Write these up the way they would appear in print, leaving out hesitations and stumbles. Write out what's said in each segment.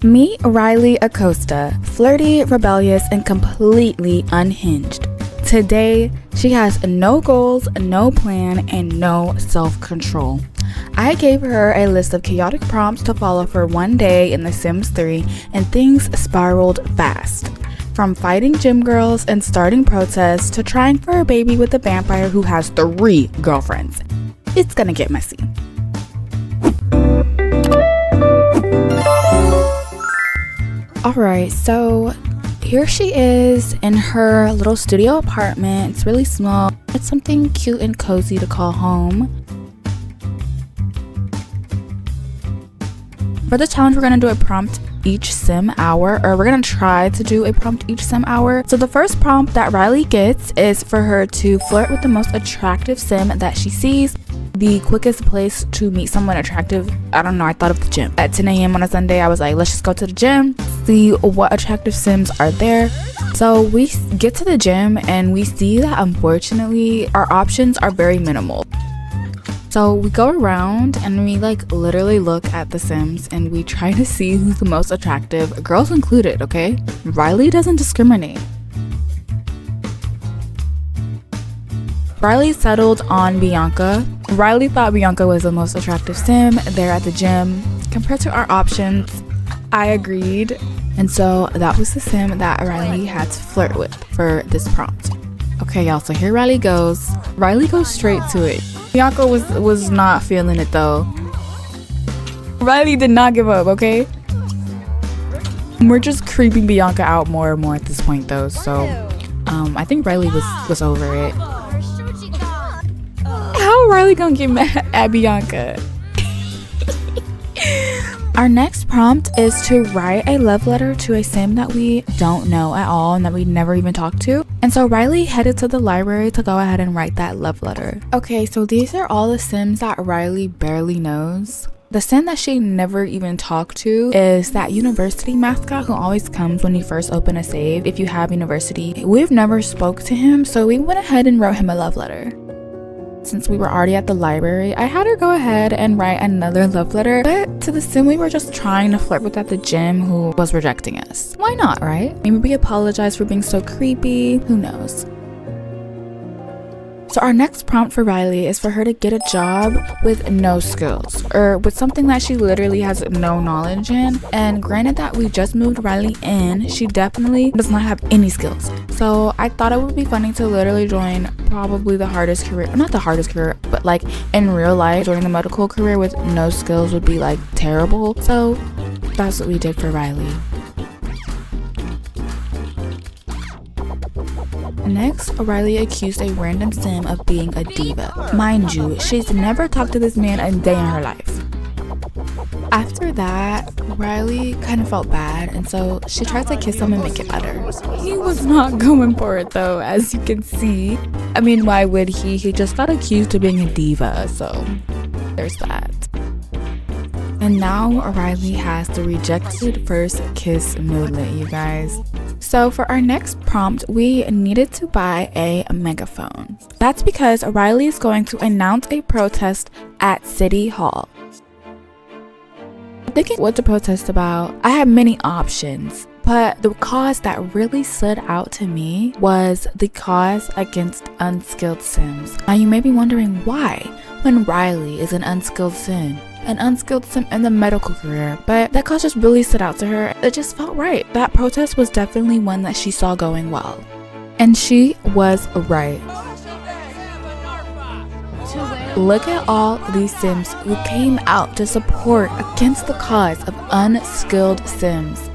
Meet Riley Acosta, flirty, rebellious, and completely unhinged. Today, she has no goals, no plan, and no self-control. I gave her a list of chaotic prompts to follow for one day in The Sims 3, and things spiraled fast. From fighting gym girls and starting protests to trying for a baby with a vampire who has 3 girlfriends. It's gonna get messy. Alright, so here she is in her little studio apartment. It's really small. It's something cute and cozy to call home. For the challenge, we're going to do a prompt each sim hour, or we're going to try to do a prompt each sim hour. So the first prompt that Riley gets is for her to flirt with the most attractive sim that she sees. The quickest place to meet someone attractive, I don't know, I thought of the gym. At 10 a.m. on a Sunday, I was like, let's just go to the gym, see what attractive sims are there. So we get to the gym and we see that unfortunately our options are very minimal. So we go around and we literally look at the sims and we try to see who's the most attractive, girls included, okay? Riley doesn't discriminate. Riley settled on Bianca. Riley thought Bianca was the most attractive sim there at the gym. Compared to our options, I agreed. And so that was the sim that Riley had to flirt with for this prompt. Okay, y'all, so here Riley goes. Riley goes straight to it. Bianca was not feeling it though. Riley did not give up, okay? We're just creeping Bianca out more and more at this point though, so I think Riley was over it. How Riley gonna get mad at Bianca? Our next prompt is to write a love letter to a sim that we don't know at all and that we never even talked to. And so Riley headed to the library to go ahead and write that love letter. Okay, so these are all the sims that Riley barely knows. The sim that she never even talked to is that university mascot who always comes when you first open a save if you have university. We've never spoke to him, so we went ahead and wrote him a love letter. Since we were already at the library, I had her go ahead and write another love letter, but to the sim we were just trying to flirt with at the gym who was rejecting us. Why not, right? Maybe we apologize for being so creepy, who knows? So our next prompt for Riley is for her to get a job with no skills, or with something that she literally has no knowledge in. And granted that we just moved Riley in, she definitely does not have any skills. So I thought it would be funny to literally join probably the hardest career, not the hardest career, but like in real life, joining the medical career with no skills would be like terrible. So that's what we did for Riley. Next, Riley accused a random sim of being a diva. Mind you, she's never talked to this man a day in her life. After that, Riley kind of felt bad, and so she tried to kiss him and make it better. He was not going for it though, as you can see. I mean, why would he? He just got accused of being a diva, so there's that. And now Riley has the rejected first kiss moodlet, you guys. So for our next prompt, we needed to buy a megaphone. That's because Riley is going to announce a protest at City Hall. Thinking what to protest about, I had many options, but the cause that really stood out to me was the cause against unskilled sims. Now you may be wondering why, when Riley is an unskilled sim in the medical career, but that cause just really stood out to her. It just felt right. That protest was definitely one that she saw going well. And she was right. Look at all these sims who came out to support against the cause of unskilled sims.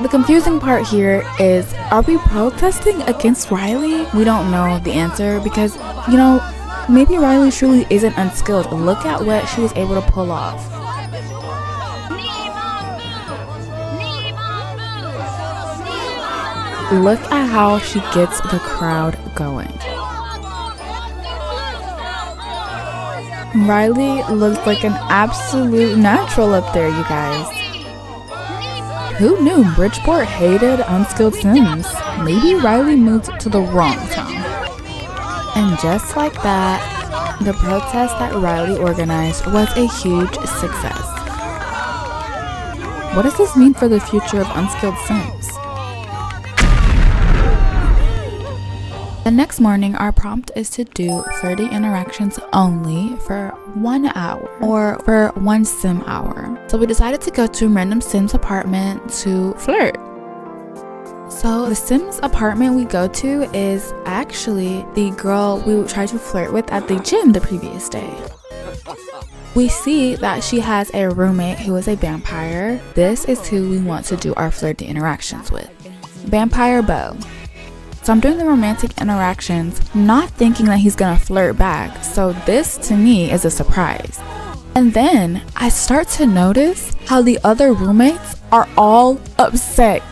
The confusing part here is, are we protesting against Riley? We don't know the answer because, you know, maybe Riley truly isn't unskilled. Look at what she was able to pull off. Look at how she gets the crowd going. Riley looks like an absolute natural up there, you guys. Who knew Bridgeport hated unskilled sims? Maybe Riley moved to the wrong town. And just like that, the protest that Riley organized was a huge success. What does this mean for the future of unskilled Sims? The next morning, our prompt is to do flirty interactions only for 1 hour or for 1 sim hour. So we decided to go to a random Sim's apartment to flirt. So the Sim's apartment we go to is actually the girl we tried to flirt with at the gym the previous day. We see that she has a roommate who is a vampire. This is who we want to do our flirty interactions with. Vampire Beau. So I'm doing the romantic interactions, not thinking that he's gonna flirt back. So this to me is a surprise. And then I start to notice how the other roommates are all upset.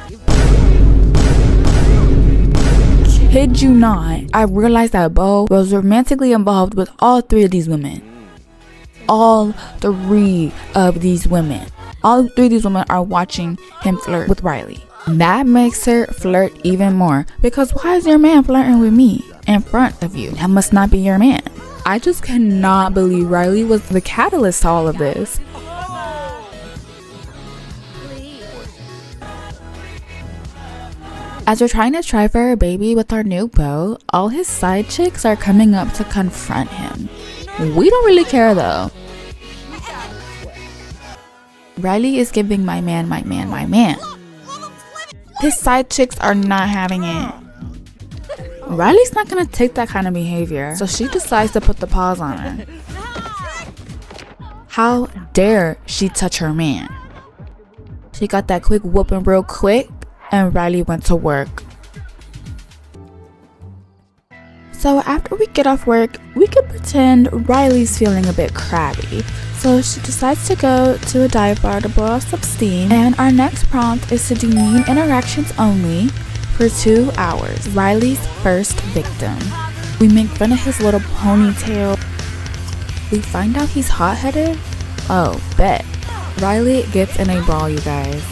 Kid you not, I realized that Beau was romantically involved with all 3 of these women. All 3 of these women. All 3 of these women are watching him flirt with Riley. That makes her flirt even more, because why is your man flirting with me in front of you? That must not be your man. I just cannot believe Riley was the catalyst to all of this. As we're trying to try for a baby with our new beau, all his side chicks are coming up to confront him. We don't really care though. Riley is giving my man. His side chicks are not having it. Riley's not gonna take that kind of behavior, so she decides to put the paws on her. How dare she touch her man? She got that quick whooping real quick, and Riley went to work. So after we get off work, we could pretend Riley's feeling a bit crabby. So she decides to go to a dive bar to blow off some steam. And our next prompt is to do mean interactions only for 2 hours. Riley's first victim. We make fun of his little ponytail. We find out he's hot-headed. Oh, bet. Riley gets in a brawl, you guys.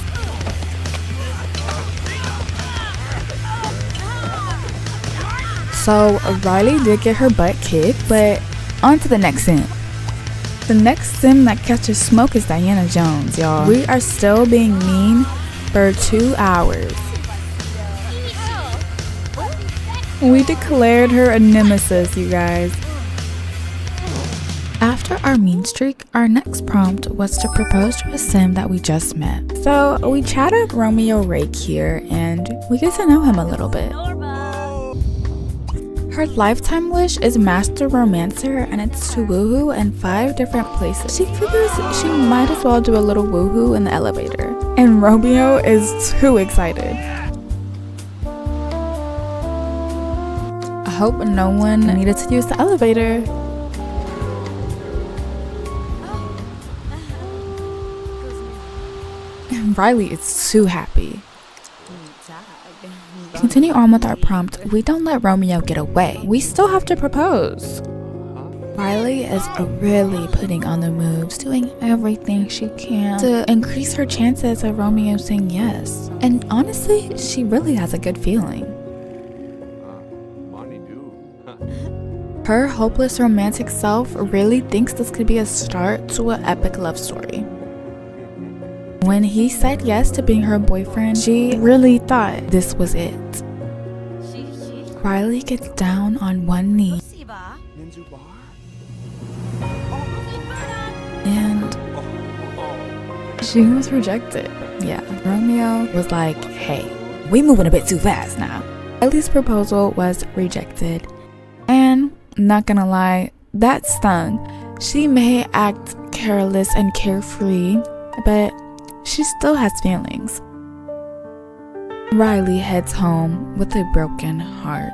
So Riley did get her butt kicked, but on to the next sim. The next sim that catches smoke is Diana Jones, y'all. We are still being mean for 2 hours. We declared her a nemesis, you guys. After our mean streak, our next prompt was to propose to a sim that we just met. So we chatted Romeo Rake here and we get to know him a little bit. Her lifetime wish is Master Romancer, and it's to woohoo in 5 different places. She figures she might as well do a little woohoo in the elevator. And Romeo is too excited. I hope no one needed to use the elevator. And Riley is too happy. Continue on with our prompt. We don't let Romeo get away. We still have to propose. Riley is really putting on the moves, doing everything she can to increase her chances of Romeo saying yes. And honestly, she really has a good feeling. Her hopeless romantic self really thinks this could be a start to an epic love story. When he said yes to being her boyfriend, she really thought this was it. Riley gets down on one knee. And she was rejected. Yeah, Romeo was like, hey, we moving a bit too fast now. Riley's proposal was rejected. And not gonna lie, that stung. She may act careless and carefree, but she still has feelings. Riley heads home with a broken heart.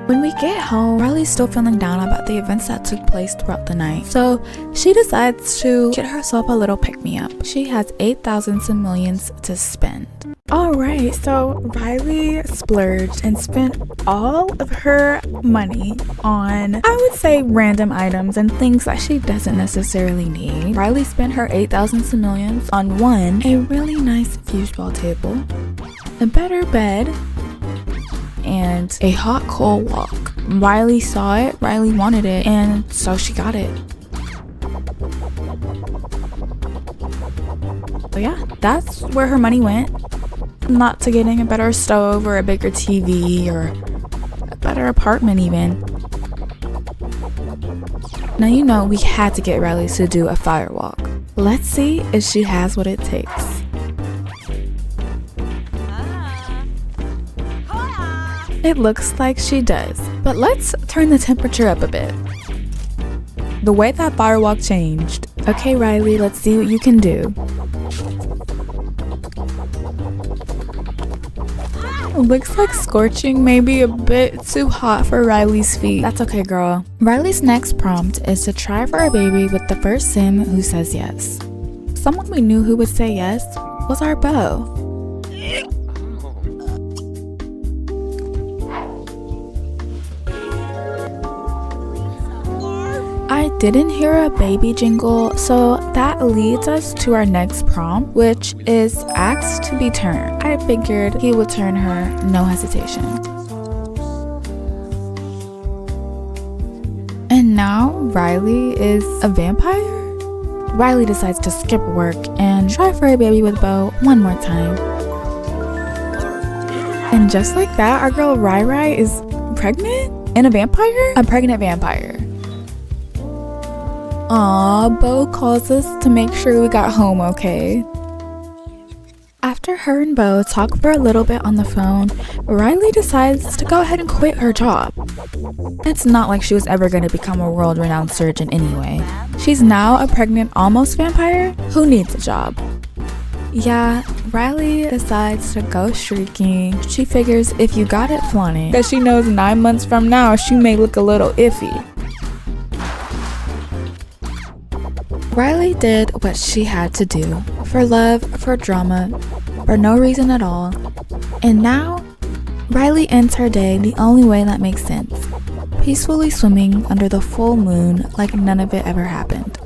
When we get home, Riley's still feeling down about the events that took place throughout the night. So she decides to get herself a little pick-me-up. She has 8,000 simoleons to spend. Alright, so Riley splurged and spent all of her money on, I would say, random items and things that she doesn't necessarily need. Riley spent her 8,000 simoleons on one, a really nice foosball table, a better bed, and a hot coal wok. Riley saw it, Riley wanted it, and so she got it. So yeah, that's where her money went. Not to getting a better stove or a bigger TV or a better apartment even. Now you know we had to get Riley to do a firewalk. Let's see if she has what it takes. It looks like she does, but let's turn the temperature up a bit. The way that firewalk changed. Okay, Riley, let's see what you can do. It looks like scorching, maybe a bit too hot for Riley's feet. That's okay, girl. Riley's next prompt is to try for a baby with the first sim who says yes. Someone we knew who would say yes was our beau. I didn't hear a baby jingle, so that leads us to our next prompt, which is asked to be turned. I figured he would turn her, no hesitation. And now Riley is a vampire? Riley decides to skip work and try for a baby with Beau one more time. And just like that, our girl Rai is pregnant? And a vampire? A pregnant vampire. Aw, Beau calls us to make sure we got home okay. After her and Beau talk for a little bit on the phone, Riley decides to go ahead and quit her job. It's not like she was ever going to become a world-renowned surgeon anyway. She's now a pregnant almost vampire who needs a job. Yeah, Riley decides to go streaking. She figures if you got it, flaunt it. Because she knows 9 months from now she may look a little iffy. Riley did what she had to do, for love, for drama, for no reason at all. And now, Riley ends her day the only way that makes sense, peacefully swimming under the full moon like none of it ever happened.